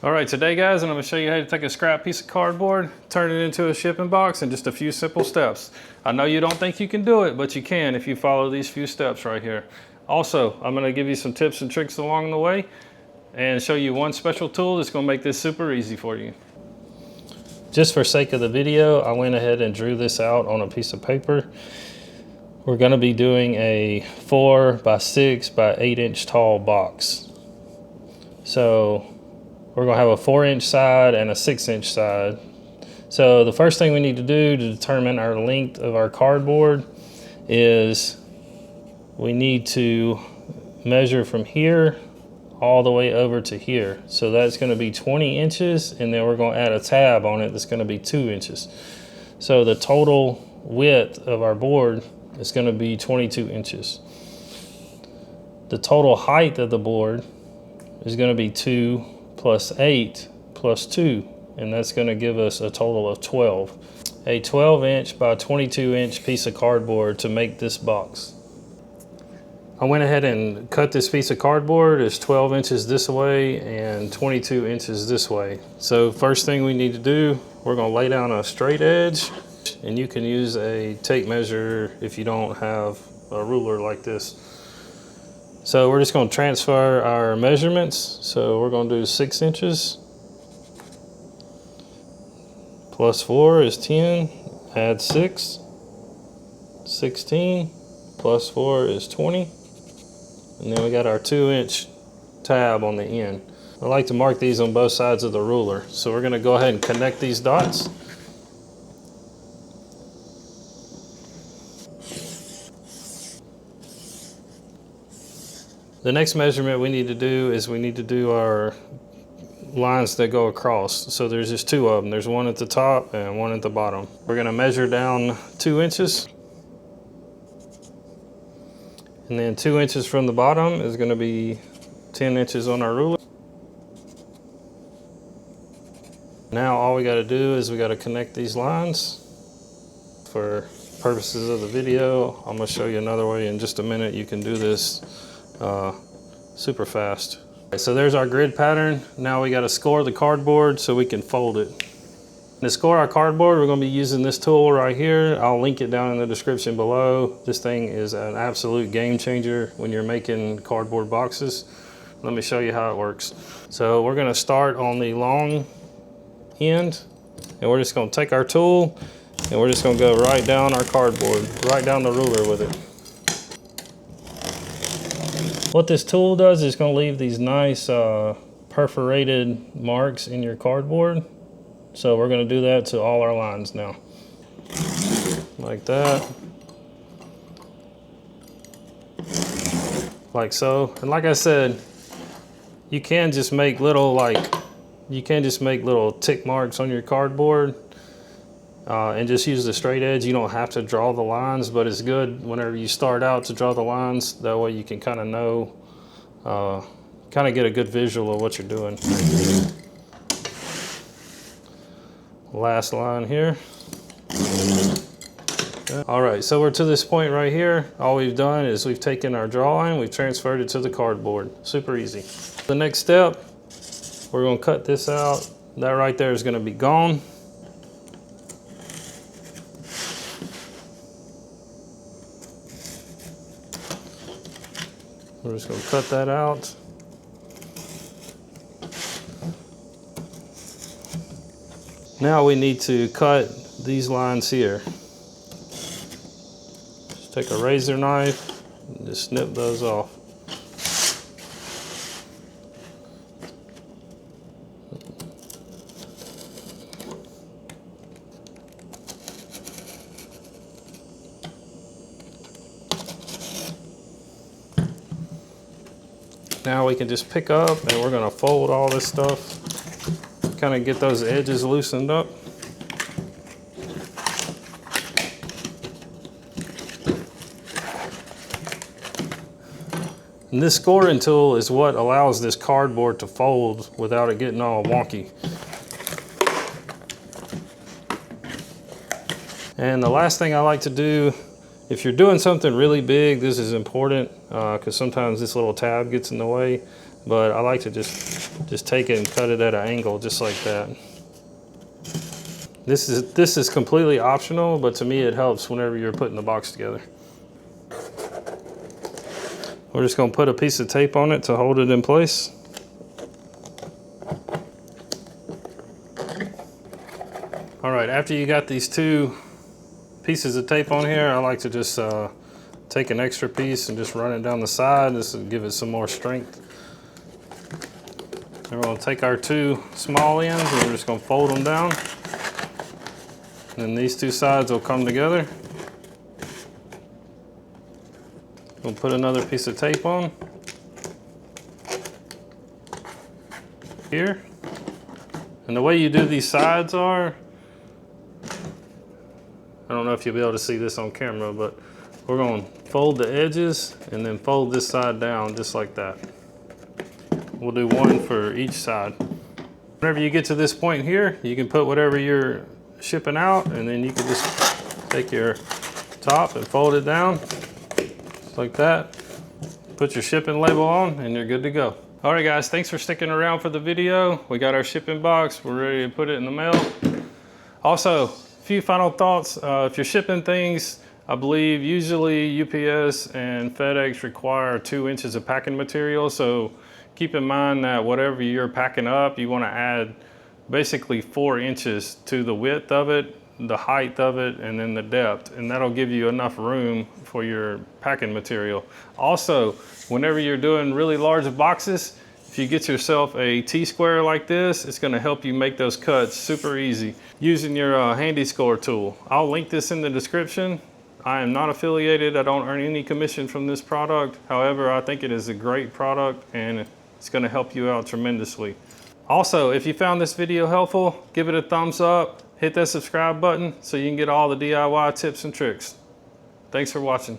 All right, today guys, I'm gonna show you how to take a scrap piece of cardboard, turn it into a shipping box in just a few simple steps. I know you don't think you can do it, but you can if you follow these few steps right here. Also, I'm gonna give you some tips and tricks along the way and show you one special tool that's gonna make this super easy for you. Just for sake of the video, I went ahead and drew this out on a piece of paper. We're gonna be doing a 4 by 6 by 8 inch tall box. So we're gonna have a 4-inch side and a 6-inch side. So the first thing we need to do to determine our length of our cardboard is we need to measure from here all the way over to here. So that's gonna be 20 inches, and then we're gonna add a tab on it that's gonna be 2 inches. So the total width of our board is gonna be 22 inches. The total height of the board is gonna be 2 plus 8 plus 2, and that's going to give us a total of 12. A 12-inch by 22-inch piece of cardboard to make this box. I went ahead and cut this piece of cardboard. It's 12 inches this way and 22 inches this way. So first thing we need to do, we're going to lay down a straight edge, and you can use a tape measure if you don't have a ruler like this. So we're just going to transfer our measurements. So we're going to do 6 inches. Plus 4 is 10. Add 6. 16. Plus 4 is 20. And then we got our 2-inch tab on the end. I like to mark these on both sides of the ruler. So we're going to go ahead and connect these dots. The next measurement we need to do is we need to do our lines that go across. So there's just 2 of them. There's one at the top and one at the bottom. We're going to measure down 2 inches. And then 2 inches from the bottom is going to be 10 inches on our ruler. Now all we got to do is we got to connect these lines. For purposes of the video, I'm going to show you another way in just a minute. You can do this super fast. So there's our grid pattern. Now we got to score the cardboard so we can fold it. To score our cardboard, we're going to be using this tool right here. I'll link it down in the description below. This thing is an absolute game changer when you're making cardboard boxes. Let me show you how it works. So we're going to start on the long end, and we're just going to take our tool and we're just going to go right down our cardboard, right down the ruler with it. What this tool does is going to leave these nice perforated marks in your cardboard. So we're going to do that to all our lines now. Like that. Like so. And like I said, you can just make little tick marks on your cardboard and just use the straight edge. You don't have to draw the lines, but it's good whenever you start out to draw the lines. That way you can kind of know, kind of get a good visual of what you're doing. Last line here. Okay. All right, so we're to this point right here. All we've done is we've taken our drawing, we've transferred it to the cardboard. Super easy. The next step, we're going to cut this out. That right there is going to be gone. We're just going to cut that out. Now we need to cut these lines here. Just take a razor knife and just snip those off. Now we can just pick up and we're going to fold all this stuff, kind of get those edges loosened up. And this scoring tool is what allows this cardboard to fold without it getting all wonky. And the last thing I like to do, if you're doing something really big, this is important because sometimes this little tab gets in the way, but I like to just just take it and cut it at an angle just like that. This is completely optional, but to me it helps whenever you're putting the box together. We're just gonna put a piece of tape on it to hold it in place. All right, after you got these two pieces of tape on here, I like to just take an extra piece and just run it down the side. This will give it some more strength. And we're gonna take our two small ends and we're just gonna fold them down. And then these two sides will come together. We'll put another piece of tape on here. And the way you do these sides are, I don't know if you'll be able to see this on camera, but we're going to fold the edges and then fold this side down just like that. We'll do one for each side. Whenever you get to this point here, you can put whatever you're shipping out, and then you can just take your top and fold it down just like that. Put your shipping label on and you're good to go. All right guys, thanks for sticking around for the video. We got our shipping box. We're ready to put it in the mail. Also, a few final thoughts. If you're shipping things, I believe usually UPS and FedEx require 2 inches of packing material. So keep in mind that whatever you're packing up, you want to add basically 4 inches to the width of it, the height of it, and then the depth. And that'll give you enough room for your packing material. Also, whenever you're doing really large boxes, if you get yourself a T-square like this, it's gonna help you make those cuts super easy using your handy score tool. I'll link this in the description. I am not affiliated. I don't earn any commission from this product. However, I think it is a great product and it's gonna help you out tremendously. Also, if you found this video helpful, give it a thumbs up, hit that subscribe button so you can get all the DIY tips and tricks. Thanks for watching.